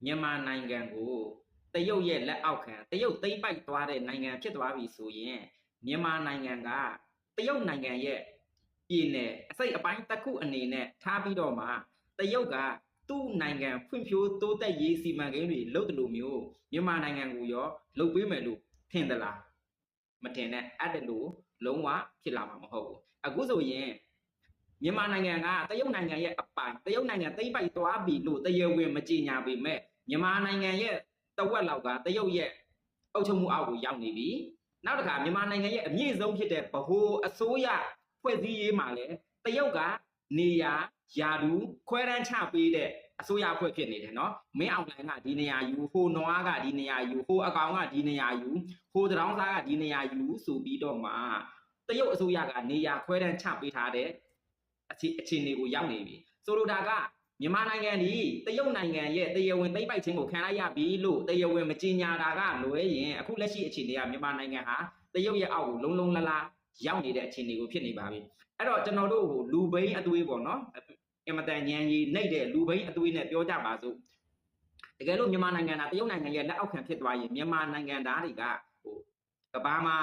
မြန်မာနိုင်ငံကိုတရုတ်ရဲ့လက်အောက်ခံတရုတ်သိမ်းပိုက်သွားတဲ့နိုင်ငံဖြစ်သွားပြီဆိုရင်မြန်မာနိုင်ငံကတရုတ်နိုင်ငံရဲ့ပြည်နယ်အစိတ်အပိုင်းတစ်ခုအနေနဲ့ထားပြီးတော့မှတရုတ်ကသူ့နိုင်ငံဖွံ့ဖြိုးတိုးတက်ရေးစီမံကိန်းတွေလုပ်တယ်လို့မျိုးမြန်မာနိုင်ငံကိုရောလုပ်ပေးမယ်လို့ထင်သလားမထင်နဲ့အဲ့ဒါလို့လုံးဝဖြစ်လာမှာမဟုတ်ဘူးအခုဆိုရင်မြန်မာနိုင်ငံကတရုတ်နိုင်ငံရဲ့အပိုင်တရုတ်နိုင်ငံသိမ်းပိုက်သွားပြီလို့တရားဝင်မကြေညာပေမဲ့မြန်မာနိုင်ငံရဲ့တဝက်လောက်ကတရုတ်ရဲ့အုပ်ချုပ်မှုအောက်ကိုရောက်နေပြီနောက်တစ်ခါမြန်မာနိုင်ငံရဲ့အမြင့်ဆုံးဖြစ်တဲ့ဗဟိုအစိုးရဖွဲ့စည်းရေးမှာလည်းတရုတ်ကနေရာယာတူခွဲတန်းချပေးတဲ့အစိုးရအဖွဲ့ဖြစ်နေတယ်เนาะမင်းအောင်လှိုင်ကဒီနေရာယူဟိုနွားကဒီနေရာယူဟိုအကောင်ကဒီနေရာယူဟိုတရောင်းသားကဒီနေရာယူဆိုပြီးတော့မှတရုတ်အစိုးရကနေရာခွဲတန်းချပေးထားတဲ့အခြေအနေကိုရောက်နေပြီဆိုလိုတာကမြန်မာနိုင်ငံဒီတရုတ်နိုင်ငံရဲ့တရားဝင်သိမ်းပိုက်ခြင်းကိုခံလိုက်ရပြီလို့တရားဝင်မကြေညာတာကလွဲရင်အခုလက်ရှိအခြေအနေကမြန်မာနိုင်ငံဟာတရုတ်ရဲ့အောက်ကိုလုံးလုံးလလားရောက်နေတဲ့အခြေအနေကိုဖြစ်နေပါပြီအဲ့တော့ကျွန်တော်တို့လူဘိန်းအသွေးပေါ့နော်အမတန်ညံကြီးနှိပ်တဲ့လူဘိန်းအသွေးနဲ့ပြောကြပါစို့တကယ်လို့မြန်မာနိုင်ငံကတရုတ်နိုင်ငံရဲ့လက်အောက်ခံဖြစ်သွားရင်မြန်မာနိုင်ငံသားတွေကကဘာမှာ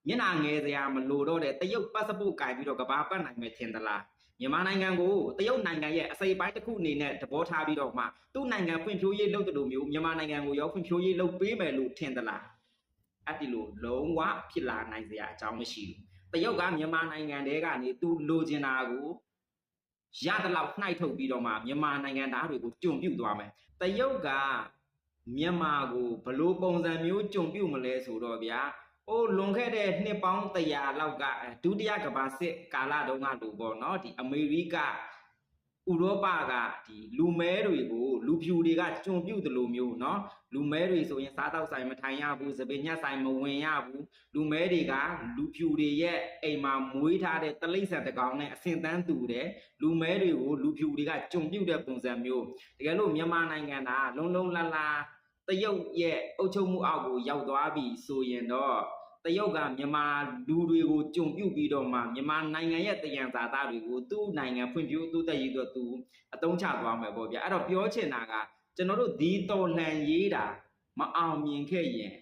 မျက်နှာငယ်စရာမလိုတော့တဲ့တရုတ်ပတ်စပို့ကင်ပြီးတော့ကဘာပတ်နိုင်မယ်ထင်သလားမြန်မာနိုင်ငံကိုတရုတ်နိုင်ငံရဲ့အစိပ်ပိုင်းတစ်ခုအနေနဲ့သဘောထားပြီးတော့မှသူ့နိုင်ငံဖွံ့ဖြိုးရေးလုပ်တဲ့လိုမျိုးမြန်မာနိုင်ငံကိုရောဖွံ့ဖြိုးရေးလုပ်ပေးမယ်လို့ထင်သလားအဲ့ဒီလိုလုံးဝဖြစ်လာနိုင်စရာအကြောင်းမရှိဘူးတရုတ်ကမြန်မာနိုင်ငံတဲကနေသူလိုချင်တာကိုရတဲ့လောက်နှိုက်ထုတ်ပြီးတော့မှမြန်မာနိုင်ငံသားတွေကိုကြုံပြုတ်သွားမယ်တရုတ်ကမြန်မာကိုဘလို့ပုံစံမျိုးကြုံပြုတ်မလဲဆိုတော့ဗျာလွန်ခဲ့တဲ့နှစ်ပေါင်း100လောက်ကဒုတိယကမ္ဘာစစ်ကာလတုန်းကလို့ပေါ့နော်ဒီအမေရိကဥရောပကဒီလူမဲတွေကိုလူဖြူတွေကကြုံပြုတ်တယ်လို့မျိုးเนาะလူမဲတွေဆိုရင်စားတောက်ဆိုင်မထိုင်ရဘူးစပင်ညက်ဆိုင်မဝင်ရဘူးလူမဲတွေကလူဖြူတွေရဲ့အိမ်မှာမွေးထားတဲ့တလိမ့်ဆန်တကောင်နဲ့အဆင့်တန်းတူတယ်လူမဲတွေကိုလူဖြူတွေကကြုံပြုတ်တဲ့ပုံစံမျိုးတကယ်လို့မြန်မာနိုင်ငံကလုံးလုံးလာလာတရုတ်ရဲ့အုပ်ချုပ်မှုအောက်ကိုရောက်သွားပြီဆိုရင်တော့တရုတ်ကမြန်မာလူတွေကိုကြုံပြုတ်ပြီးတော့မှမြန်မာနိုင်ငံရဲ့တယံဇာတာတွေကိုသူ့နိုင်ငံဖွံ့ဖြိုးတိုးတက်ရေးအတွက်သူအသုံးချသွားမယ်ပေါ့ဗျာအဲ့တော့ပြောချင်တာကကျွန်တော်တို့ဒီတော်လှန်ရေးတာမအောင်မြင်ခဲ့ရင်